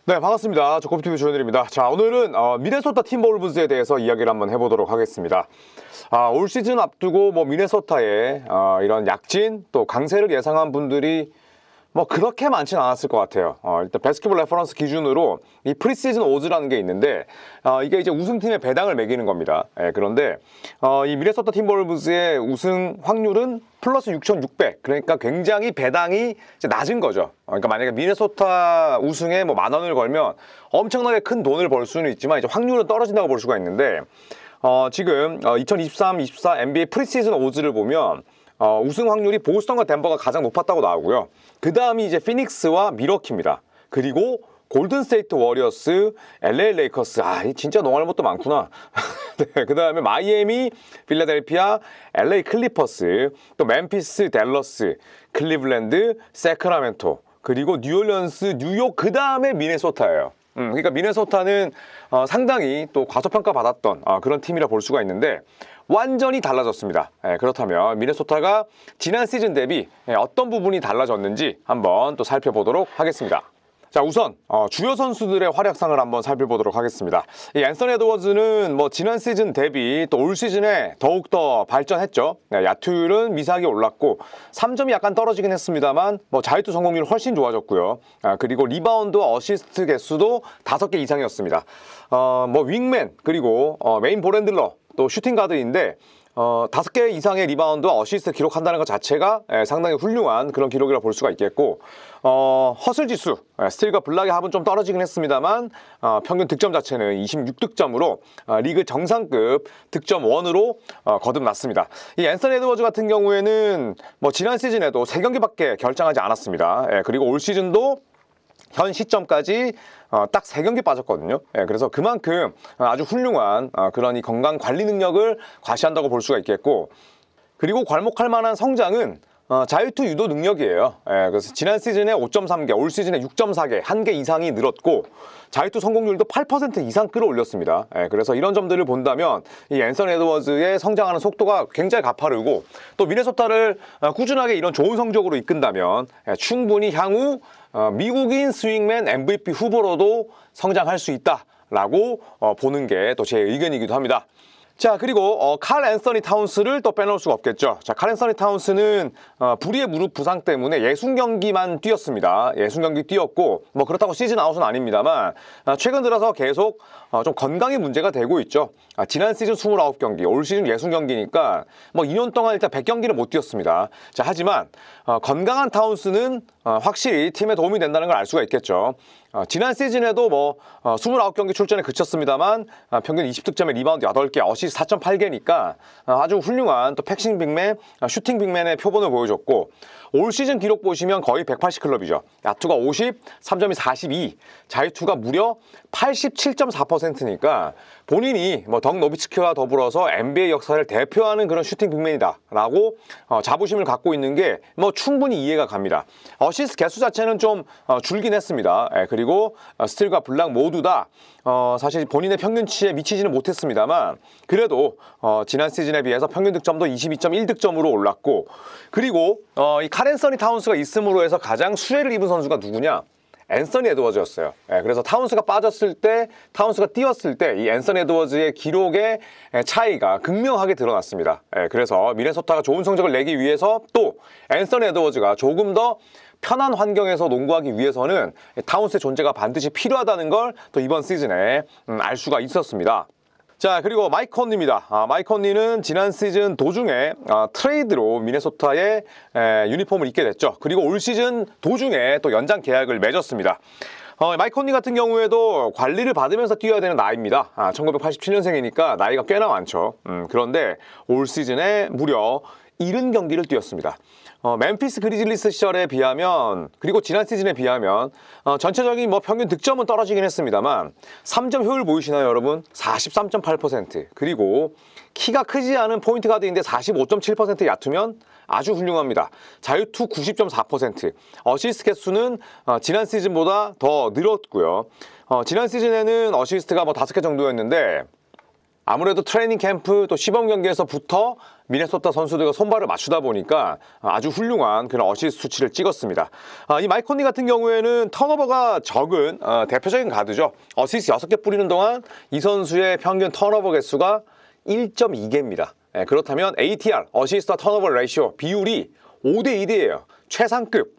네, 반갑습니다. 조코피TV 조현일입니다. 자, 오늘은 미네소타 팀볼브즈에 대해서 이야기를 한번 해보도록 하겠습니다. 올 시즌 앞두고 미네소타의 이런 약진 또 강세를 예상한 분들이 그렇게 많지는 않았을 것 같아요. 일단 바스켓볼 레퍼런스 기준으로 이 프리시즌 오즈라는 게 있는데 이게 이제 우승팀의 배당을 매기는 겁니다. 그런데 이 미네소타 팀볼브즈의 우승 확률은 플러스 6,600. 그러니까 굉장히 배당이 이제 낮은 거죠. 그러니까 만약에 미네소타 우승에 10,000원을 걸면 엄청나게 큰 돈을 벌 수는 있지만 이제 확률은 떨어진다고 볼 수가 있는데 지금 2023-24 NBA 프리시즌 오즈를 보면 우승 확률이 보스턴과 덴버가 가장 높았다고 나오고요. 그 다음이 이제 피닉스와 밀워키입니다. 그리고 골든 스테이트 워리어스, LA 레이커스, 진짜 농할 것도 많구나. 네, 그 다음에 마이애미, 필라델피아, LA 클리퍼스, 또 멤피스, 댈러스, 클리블랜드, 세크라멘토, 그리고 뉴올리언스, 뉴욕, 그 다음에 미네소타예요. 그러니까 미네소타는 상당히 또 과소평가 받았던 그런 팀이라 볼 수가 있는데 완전히 달라졌습니다. 그렇다면 미네소타가 지난 시즌 대비 어떤 부분이 달라졌는지 한번 또 살펴보도록 하겠습니다. 자, 우선 주요 선수들의 활약상을 한번 살펴보도록 하겠습니다. 이 앤서니 에드워즈는 지난 시즌 대비 또 올 시즌에 더욱더 발전했죠. 야투율은 미세하게 올랐고 3점이 약간 떨어지긴 했습니다만 자유투 성공률 훨씬 좋아졌고요. 그리고 리바운드와 어시스트 개수도 5개 이상이었습니다. 윙맨 그리고 메인 볼핸들러 또 슈팅 가드인데 5개 이상의 리바운드와 어시스트 기록한다는 것 자체가 상당히 훌륭한 그런 기록이라 볼 수가 있겠고 허슬 지수, 스틸과 블락의 합은 좀 떨어지긴 했습니다만 평균 득점 자체는 26득점으로 리그 정상급 득점 원으로 거듭났습니다. 이 앤서니 에드워즈 같은 경우에는 지난 시즌에도 3경기밖에 결장하지 않았습니다. 그리고 올 시즌도 현 시점까지 딱 3경기 빠졌거든요. 그래서 그만큼 아주 훌륭한 그런 이 건강 관리 능력을 과시한다고 볼 수가 있겠고, 그리고 괄목할 만한 성장은 자유투 유도 능력이에요. 그래서 지난 시즌에 5.3개, 올 시즌에 6.4개, 1개 이상이 늘었고 자유투 성공률도 8% 이상 끌어올렸습니다. 그래서 이런 점들을 본다면 이 앤서니 에드워즈의 성장하는 속도가 굉장히 가파르고, 또 미네소타를 꾸준하게 이런 좋은 성적으로 이끈다면 충분히 향후 미국인 스윙맨 MVP 후보로도 성장할 수 있다라고 보는 게 또 제 의견이기도 합니다. 자, 그리고 칼 앤서니 타운스를 또 빼놓을 수가 없겠죠. 자, 칼 앤서니 타운스는 불의의 무릎 부상 때문에 60경기만 뛰었습니다. 60경기 뛰었고 그렇다고 시즌 아웃은 아닙니다만 최근 들어서 계속 좀 건강이 문제가 되고 있죠. 지난 시즌 29경기, 올 시즌 60경기니까 2년 동안 일단 100경기를 못 뛰었습니다. 자, 하지만 건강한 타운스는 확실히 팀에 도움이 된다는 걸 알 수가 있겠죠. 지난 시즌에도 29경기 출전에 그쳤습니다만 평균 20득점에 리바운드 8개, 어시스트 4.8개니까 아주 훌륭한 또 패싱 빅맨, 슈팅 빅맨의 표본을 보여줬고, 올 시즌 기록 보시면 거의 180 클럽이죠. 야투가 50, 3점이 42, 자유투가 무려 87.4%니까 본인이 덩 노비츠키와 더불어서 NBA 역사를 대표하는 그런 슈팅 빅맨이다 라고 자부심을 갖고 있는 게 충분히 이해가 갑니다. 어시스트 개수 자체는 좀 줄긴 했습니다. 그리고 스틸과 블락 모두 다 사실 본인의 평균치에 미치지는 못했습니다만 그래도 지난 시즌에 비해서 평균 득점도 22.1득점으로 올랐고, 그리고 이 칼 앤서니 타운스가 있음으로 해서 가장 수혜를 입은 선수가 누구냐? 앤서니 에드워즈였어요. 그래서 타운스가 빠졌을 때, 타운스가 뛰었을 때 이 앤서니 에드워즈의 기록의 차이가 극명하게 드러났습니다. 그래서 미네소타가 좋은 성적을 내기 위해서 또 앤서니 에드워즈가 조금 더 편한 환경에서 농구하기 위해서는 타운스의 존재가 반드시 필요하다는 걸 또 이번 시즌에 알 수가 있었습니다. 자, 그리고 마이크 컨리입니다. 마이크 컨리는 지난 시즌 도중에 트레이드로 미네소타의 유니폼을 입게 됐죠. 그리고 올 시즌 도중에 또 연장 계약을 맺었습니다. 마이크 컨리 같은 경우에도 관리를 받으면서 뛰어야 되는 나이입니다. 1987년생이니까 나이가 꽤나 많죠. 그런데 올 시즌에 무려 70경기를 뛰었습니다. 멤피스 그리즐리스 시절에 비하면, 그리고 지난 시즌에 비하면 전체적인 평균 득점은 떨어지긴 했습니다만 3점 효율 보이시나요, 여러분? 43.8%. 그리고 키가 크지 않은 포인트 가드인데 45.7% 야투면 아주 훌륭합니다. 자유투 90.4%. 어시스트 개수는 지난 시즌보다 더 늘었고요. 지난 시즌에는 어시스트가 5개 정도였는데 아무래도 트레이닝 캠프 또 시범 경기에서부터 미네소타 선수들과 손발을 맞추다 보니까 아주 훌륭한 그런 어시스트 수치를 찍었습니다. 이 마이크 콘리 같은 경우에는 턴오버가 적은 대표적인 가드죠. 어시스트 6개 뿌리는 동안 이 선수의 평균 턴오버 개수가 1.2개입니다. 그렇다면 ATR, 어시스트와 턴오버 레이시오 비율이 5대2대예요. 최상급.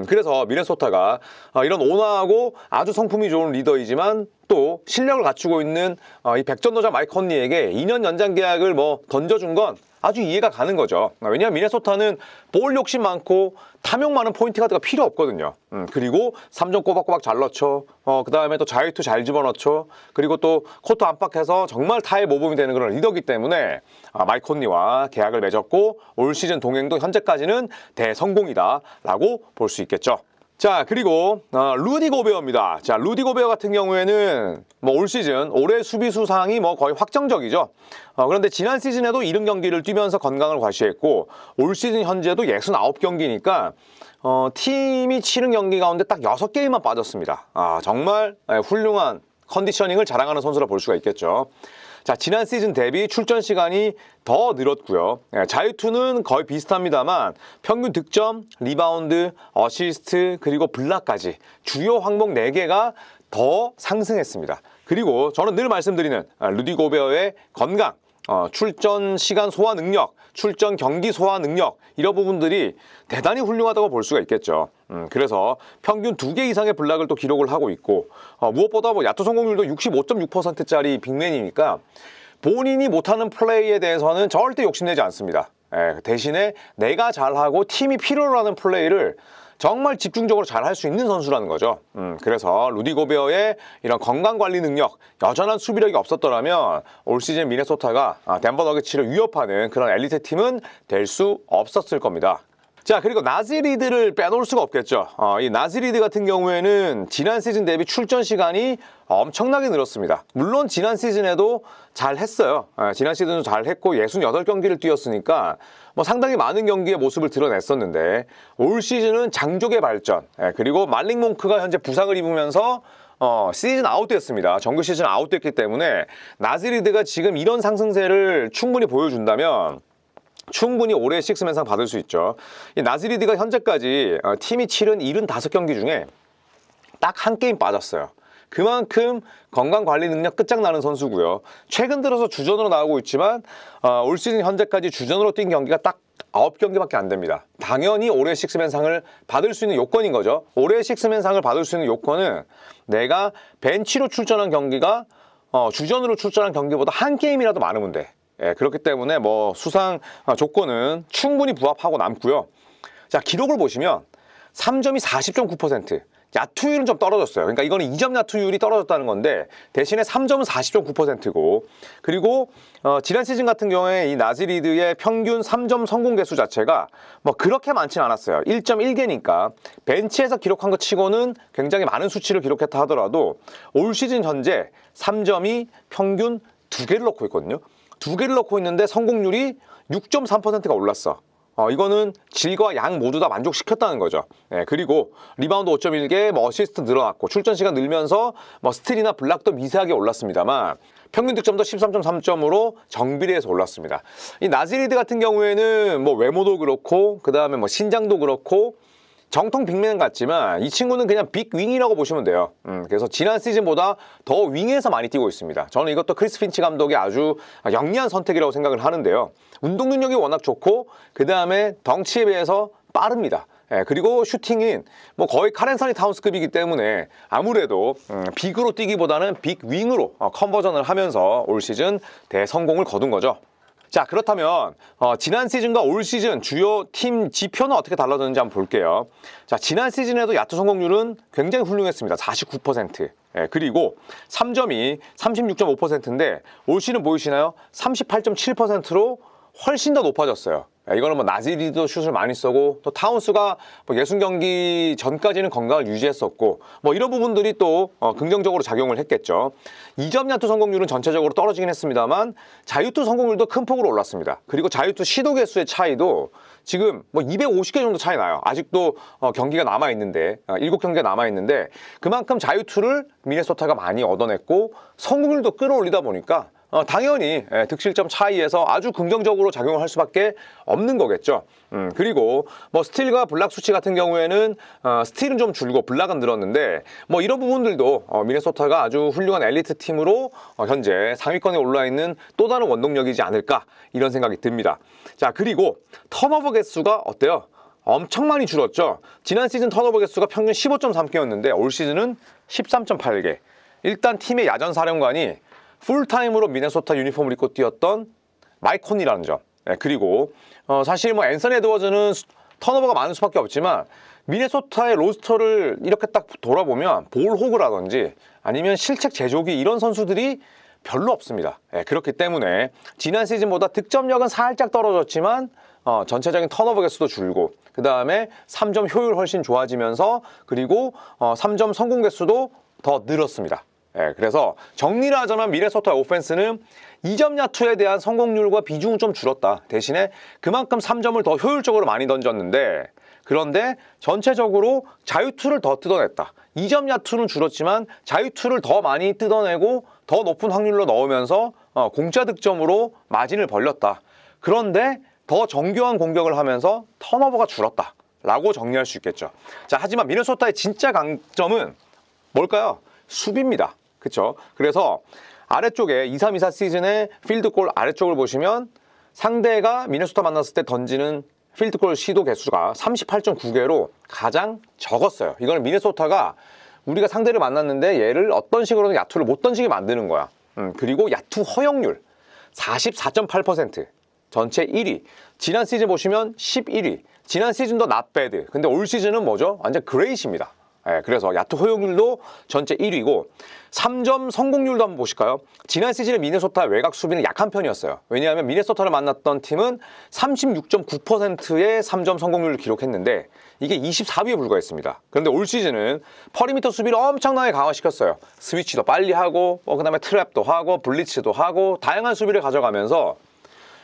그래서 미네소타가 이런 온화하고 아주 성품이 좋은 리더이지만 또 실력을 갖추고 있는 이 백전노자 마이크 콘리에게 2년 연장 계약을 뭐 던져준 건 아주 이해가 가는 거죠. 왜냐하면 미네소타는 볼 욕심 많고 탐욕 많은 포인트 가드가 필요 없거든요. 그리고 3점 꼬박꼬박 잘 넣죠. 그 다음에 또 자유투 잘 집어넣죠. 그리고 또 코트 안팎에서 정말 타의 모범이 되는 그런 리더이기 때문에 마이크 콘리와 계약을 맺었고 올 시즌 동행도 현재까지는 대성공이다라고 볼 수 있겠죠. 자, 그리고 루디 고베어입니다. 자, 루디 고베어 같은 경우에는 뭐 올 시즌 올해 수비수상이 뭐 거의 확정적이죠. 그런데 지난 시즌에도 70경기를 뛰면서 건강을 과시했고 올 시즌 현재도 69경기니까 팀이 치른 경기 가운데 딱 6게임만 빠졌습니다. 정말 훌륭한 컨디셔닝을 자랑하는 선수라 볼 수가 있겠죠. 자, 지난 시즌 대비 출전 시간이 더 늘었고요. 자유투는 거의 비슷합니다만 평균 득점, 리바운드, 어시스트, 그리고 블락까지 주요 항목 4개가 더 상승했습니다. 그리고 저는 늘 말씀드리는 루디 고베어의 건강, 출전 시간 소화 능력, 출전 경기 소화 능력 이런 부분들이 대단히 훌륭하다고 볼 수가 있겠죠. 그래서 평균 2개 이상의 블락을 또 기록을 하고 있고 무엇보다 뭐 야투 성공률도 65.6%짜리 빅맨이니까 본인이 못하는 플레이에 대해서는 절대 욕심내지 않습니다. 대신에 내가 잘하고 팀이 필요로 하는 플레이를 정말 집중적으로 잘 할 수 있는 선수라는 거죠. 그래서 루디 고베어의 이런 건강관리 능력, 여전한 수비력이 없었더라면 올 시즌 미네소타가 덴버 너게츠를 위협하는 그런 엘리트 팀은 될 수 없었을 겁니다. 자, 그리고 나지 리드를 빼놓을 수가 없겠죠. 이 나지 리드 같은 경우에는 지난 시즌 대비 출전 시간이 엄청나게 늘었습니다. 물론 지난 시즌에도 잘 했어요. 지난 시즌도 잘 했고 68경기를 뛰었으니까 뭐 상당히 많은 경기의 모습을 드러냈었는데 올 시즌은 장족의 발전, 그리고 말링 몽크가 현재 부상을 입으면서 시즌 아웃됐습니다. 정규 시즌 아웃됐기 때문에 나지 리드가 지금 이런 상승세를 충분히 보여준다면 충분히 올해 식스맨상 받을 수 있죠. 이 나지 리드가 현재까지 팀이 치른 75경기 중에 딱 한 게임 빠졌어요. 그만큼 건강관리 능력 끝장나는 선수고요. 최근 들어서 주전으로 나오고 있지만 올 시즌 현재까지 주전으로 뛴 경기가 딱 9경기밖에 안 됩니다. 당연히 올해 식스맨상을 받을 수 있는 요건인 거죠. 올해 식스맨상을 받을 수 있는 요건은 내가 벤치로 출전한 경기가 주전으로 출전한 경기보다 한 게임이라도 많으면 돼. 그렇기 때문에 뭐 수상 조건은 충분히 부합하고 남고요. 자, 기록을 보시면 3점이 40.9%, 야투율은 좀 떨어졌어요. 그러니까 이거는 2점 야투율이 떨어졌다는 건데 대신에 3점은 40.9%고 그리고 지난 시즌 같은 경우에 이 나지 리드의 평균 3점 성공 개수 자체가 뭐 그렇게 많지는 않았어요. 1.1개니까 벤치에서 기록한 것 치고는 굉장히 많은 수치를 기록했다 하더라도 올 시즌 현재 3점이 평균 2개를 넣고 있거든요. 2개를 넣고 있는데 성공률이 6.3%가 올랐어. 이거는 질과 양 모두 다 만족시켰다는 거죠. 그리고 리바운드 5.1개, 뭐 어시스트 늘어났고 출전 시간 늘면서 뭐 스틸이나 블락도 미세하게 올랐습니다만 평균 득점도 13.3점으로 정비례해서 올랐습니다. 이 나지 리드 같은 경우에는 뭐 외모도 그렇고 그 다음에 뭐 신장도 그렇고 정통 빅맨 같지만 이 친구는 그냥 빅윙이라고 보시면 돼요. 그래서 지난 시즌보다 더 윙에서 많이 뛰고 있습니다. 저는 이것도 크리스 핀치 감독의 아주 영리한 선택이라고 생각을 하는데요. 운동 능력이 워낙 좋고 그 다음에 덩치에 비해서 빠릅니다. 그리고 슈팅은 뭐 거의 카렌서니 타운스급이기 때문에 아무래도 빅으로 뛰기보다는 빅윙으로 컨버전을 하면서 올 시즌 대성공을 거둔 거죠. 자, 그렇다면 지난 시즌과 올 시즌 주요 팀 지표는 어떻게 달라졌는지 한번 볼게요. 자, 지난 시즌에도 야투 성공률은 굉장히 훌륭했습니다. 49%. 그리고 3점이 36.5%인데 올 시즌 보이시나요? 38.7%로 훨씬 더 높아졌어요. 이거는 뭐 나지 리드도 슛을 많이 쏘고 또 타운스가 뭐 60경기 전까지는 건강을 유지했었고 뭐 이런 부분들이 또 긍정적으로 작용을 했겠죠. 2점 야투 성공률은 전체적으로 떨어지긴 했습니다만 자유투 성공률도 큰 폭으로 올랐습니다. 그리고 자유투 시도 개수의 차이도 지금 뭐 250개 정도 차이 나요. 아직도 경기가 남아있는데 7경기가 남아있는데 그만큼 자유투를 미네소타가 많이 얻어냈고 성공률도 끌어올리다 보니까 당연히 득실점 차이에서 아주 긍정적으로 작용을 할 수밖에 없는 거겠죠. 그리고 뭐 스틸과 블락 수치 같은 경우에는 스틸은 좀 줄고 블락은 늘었는데 뭐 이런 부분들도 미네소타가 아주 훌륭한 엘리트 팀으로 현재 상위권에 올라 있는 또 다른 원동력이지 않을까 이런 생각이 듭니다. 자, 그리고 턴오버 개수가 어때요? 엄청 많이 줄었죠. 지난 시즌 턴오버 개수가 평균 15.3개였는데 올 시즌은 13.8개. 일단 팀의 야전 사령관이 풀타임으로 미네소타 유니폼을 입고 뛰었던 마이크 콘리라는 점. 그리고 사실 뭐 앤서니 에드워즈는 턴오버가 많을 수밖에 없지만 미네소타의 로스터를 이렇게 딱 돌아보면 볼 호그라든지 아니면 실책 제조기 이런 선수들이 별로 없습니다. 그렇기 때문에 지난 시즌보다 득점력은 살짝 떨어졌지만 전체적인 턴오버 개수도 줄고 그 다음에 3점 효율 훨씬 좋아지면서 그리고 3점 성공 개수도 더 늘었습니다. 그래서 정리를 하자면 미네소타의 오펜스는 2점 야투에 대한 성공률과 비중은 좀 줄었다. 대신에 그만큼 3점을 더 효율적으로 많이 던졌는데 그런데 전체적으로 자유투를 더 뜯어냈다. 2점 야투는 줄었지만 자유투를 더 많이 뜯어내고 더 높은 확률로 넣으면서 공짜 득점으로 마진을 벌렸다. 그런데 더 정교한 공격을 하면서 턴오버가 줄었다 라고 정리할 수 있겠죠. 자, 하지만 미네소타의 진짜 강점은 뭘까요? 수비입니다. 그쵸? 그래서 아래쪽에 23-24 시즌의 필드골 아래쪽을 보시면 상대가 미네소타 만났을 때 던지는 필드골 시도 개수가 38.9개로 가장 적었어요. 이거는 미네소타가 우리가 상대를 만났는데 얘를 어떤 식으로든 야투를 못 던지게 만드는 거야. 그리고 야투 허용률 44.8%. 전체 1위. 지난 시즌 보시면 11위. 지난 시즌도 not bad. 근데 올 시즌은 뭐죠? 완전 그레이트입니다. 그래서 야투 허용률도 전체 1위고 3점 성공률도 한번 보실까요? 지난 시즌에 미네소타 외곽 수비는 약한 편이었어요. 왜냐하면 미네소타를 만났던 팀은 36.9%의 3점 성공률을 기록했는데 이게 24위에 불과했습니다. 그런데 올 시즌은 퍼리미터 수비를 엄청나게 강화시켰어요. 스위치도 빨리 하고 그 다음에 트랩도 하고 블리츠도 하고 다양한 수비를 가져가면서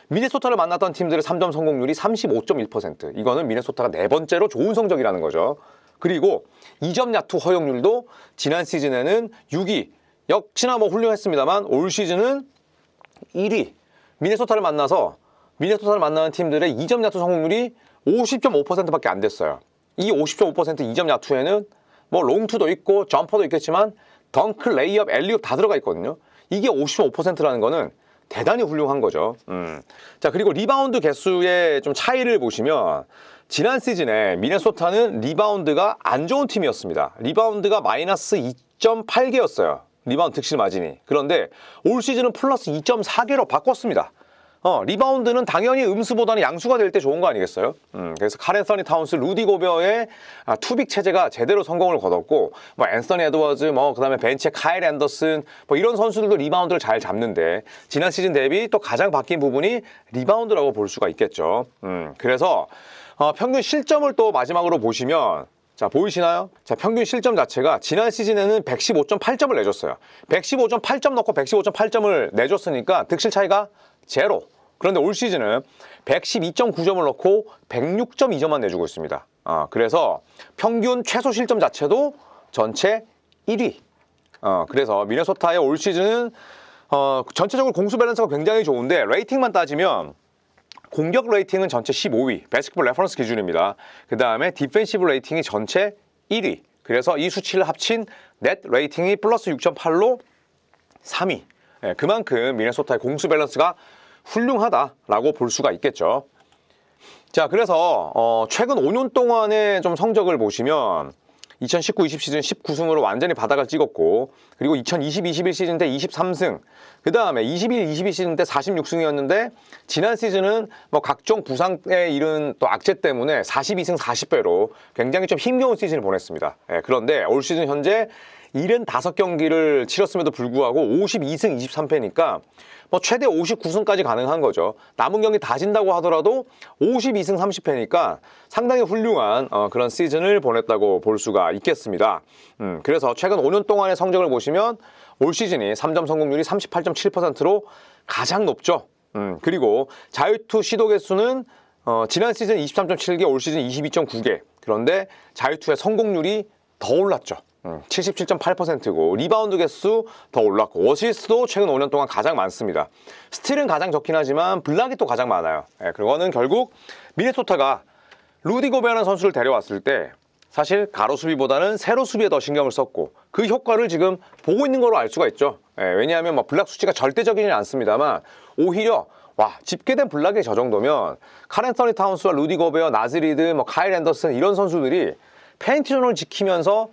미네소타를 만났던 팀들의 3점 성공률이 35.1%. 이거는 미네소타가 네 번째로 좋은 성적이라는 거죠. 그리고 2점 야투 허용률도 지난 시즌에는 6위. 역시나 뭐 훌륭했습니다만 올 시즌은 1위. 미네소타를 만나는 팀들의 2점 야투 성공률이 50.5%밖에 안 됐어요. 이 50.5% 2점 야투에는 뭐 롱투도 있고 점퍼도 있겠지만 덩크, 레이업, 엘리업 다 들어가 있거든요. 이게 55%라는 거는 대단히 훌륭한 거죠. 자, 그리고 리바운드 개수의 좀 차이를 보시면 지난 시즌에 미네소타는 리바운드가 안 좋은 팀이었습니다. 리바운드가 마이너스 2.8개였어요. 리바운드 득실 마진이. 그런데 올 시즌은 플러스 2.4개로 바꿨습니다. 리바운드는 당연히 음수보다는 양수가 될 때 좋은 거 아니겠어요? 그래서 칼 앤서니 타운스, 루디 고베어의 투빅 체제가 제대로 성공을 거뒀고 뭐 앤서니 에드워즈, 그다음에 벤치에 카일 앤더슨 이런 선수들도 리바운드를 잘 잡는데 지난 시즌 대비 또 가장 바뀐 부분이 리바운드라고 볼 수가 있겠죠. 그래서 평균 실점을 또 마지막으로 보시면 자, 보이시나요? 자, 평균 실점 자체가 지난 시즌에는 115.8점을 내줬어요. 115.8점 넣고 115.8점을 내줬으니까 득실 차이가 제로. 그런데 올 시즌은 112.9점을 넣고 106.2점만 내주고 있습니다. 그래서 평균 최소 실점 자체도 전체 1위. 그래서 미네소타의 올 시즌은 전체적으로 공수 밸런스가 굉장히 좋은데 레이팅만 따지면 공격 레이팅은 전체 15위, 배스켓볼 레퍼런스 기준입니다. 그 다음에 디펜시브 레이팅이 전체 1위. 그래서 이 수치를 합친 넷 레이팅이 플러스 6.8로 3위. 그만큼 미네소타의 공수 밸런스가 훌륭하다라고 볼 수가 있겠죠. 자, 그래서 최근 5년 동안의 좀 성적을 보시면 2019-20 시즌 19승으로 완전히 바닥을 찍었고 그리고 2020-21 시즌 때 23승 그 다음에 21-22 시즌 때 46승이었는데 지난 시즌은 뭐 각종 부상에 이른 또 악재 때문에 42승 40패로 굉장히 좀 힘겨운 시즌을 보냈습니다. 그런데 올 시즌 현재 75경기를 치렀음에도 불구하고 52승 23패니까 뭐 최대 59승까지 가능한 거죠. 남은 경기 다 진다고 하더라도 52승 30패니까 상당히 훌륭한 그런 시즌을 보냈다고 볼 수가 있겠습니다. 그래서 최근 5년 동안의 성적을 보시면 올 시즌이 3점 성공률이 38.7%로 가장 높죠. 그리고 자유투 시도 개수는 지난 시즌 23.7개, 올 시즌 22.9개. 그런데 자유투의 성공률이 더 올랐죠. 77.8%고 리바운드 개수 더 올랐고 어시스트도 최근 5년 동안 가장 많습니다. 스틸은 가장 적긴 하지만 블락이 또 가장 많아요. 그거는 결국 미네소타가 루디 고베어라는 선수를 데려왔을 때 사실 가로 수비보다는 세로 수비에 더 신경을 썼고 그 효과를 지금 보고 있는 걸로 알 수가 있죠. 왜냐하면 뭐 블락 수치가 절대적이지는 않습니다만 오히려 집계된 블락이 저 정도면 카렌서니 타운스와 루디 고베어, 나즈리드, 카일 앤더슨 이런 선수들이 페인트존을 지키면서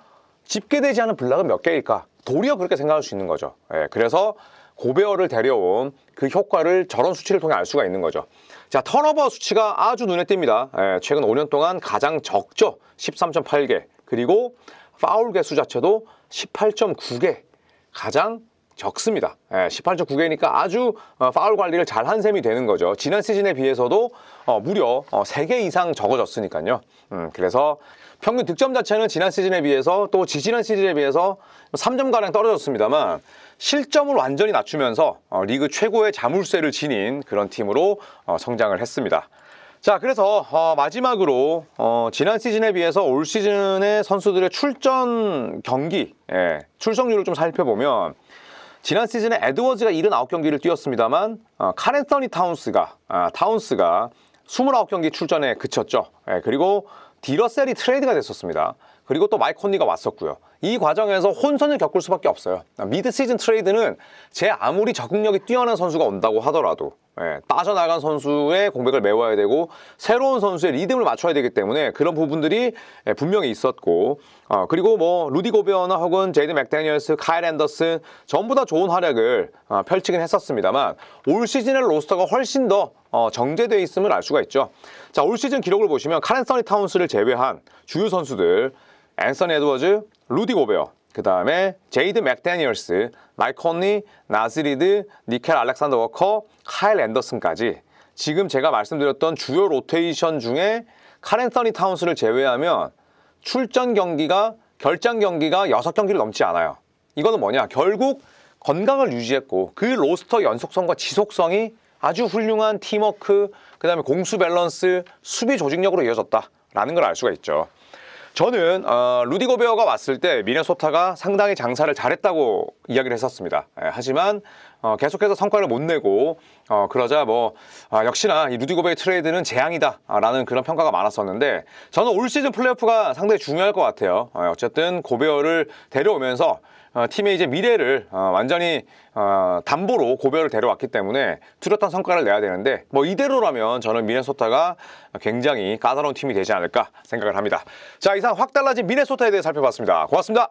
집계되지 않은 블락은 몇 개일까? 도리어 그렇게 생각할 수 있는 거죠. 그래서 고베어를 데려온 그 효과를 저런 수치를 통해 알 수가 있는 거죠. 자, 턴오버 수치가 아주 눈에 띕니다. 최근 5년 동안 가장 적죠. 13.8개. 그리고 파울 개수 자체도 18.9개. 가장 적습니다. 18.9개니까 아주 파울 관리를 잘 한 셈이 되는 거죠. 지난 시즌에 비해서도 무려 3개 이상 적어졌으니까요. 그래서 평균 득점 자체는 지난 시즌에 비해서 또 지지난 시즌에 비해서 3점가량 떨어졌습니다만 실점을 완전히 낮추면서 리그 최고의 자물쇠를 지닌 그런 팀으로 성장을 했습니다. 자, 그래서 마지막으로 지난 시즌에 비해서 올 시즌의 선수들의 출전 경기, 출석률을 좀 살펴보면 지난 시즌에 에드워즈가 79경기를 뛰었습니다만 카렌서니 타운스가 29경기 출전에 그쳤죠. 그리고 디러셀이 트레이드가 됐었습니다. 그리고 또 마이크 콘리가 왔었고요. 이 과정에서 혼선을 겪을 수밖에 없어요. 미드 시즌 트레이드는 제 아무리 적응력이 뛰어난 선수가 온다고 하더라도 빠져나간 선수의 공백을 메워야 되고 새로운 선수의 리듬을 맞춰야 되기 때문에 그런 부분들이 분명히 있었고 그리고 뭐 루디 고베어나 혹은 제이든 맥다니엘스, 카일 앤더슨 전부 다 좋은 활약을 펼치긴 했었습니다만 올 시즌의 로스터가 훨씬 더 정제되어 있음을 알 수가 있죠. 자, 올 시즌 기록을 보시면 카렌서니 타운스를 제외한 주요 선수들 앤서니 에드워즈, 루디 고베어, 그 다음에 제이드 맥다니얼스, 마이크 콘리, 나즈리드, 니켈 알렉산더 워커, 카일 앤더슨까지 지금 제가 말씀드렸던 주요 로테이션 중에 카렌서니 타운스를 제외하면 출전 경기가 결장 경기가 6경기를 넘지 않아요. 이거는 뭐냐? 결국 건강을 유지했고 그 로스터 연속성과 지속성이 아주 훌륭한 팀워크, 그 다음에 공수 밸런스, 수비 조직력으로 이어졌다라는 걸 알 수가 있죠. 저는 루디 고베어가 왔을 때 미네소타가 상당히 장사를 잘했다고 이야기를 했었습니다. 하지만 계속해서 성과를 못 내고 그러자 역시나 이 루디 고베어 트레이드는 재앙이다 라는 그런 평가가 많았었는데 저는 올 시즌 플레이오프가 상당히 중요할 것 같아요. 어쨌든 고베어를 데려오면서 팀의 이제 미래를 완전히 담보로 고베어를 데려왔기 때문에 뚜렷한 성과를 내야 되는데 이대로라면 저는 미네소타가 굉장히 까다로운 팀이 되지 않을까 생각을 합니다. 자, 이상 확 달라진 미네소타에 대해 살펴봤습니다. 고맙습니다.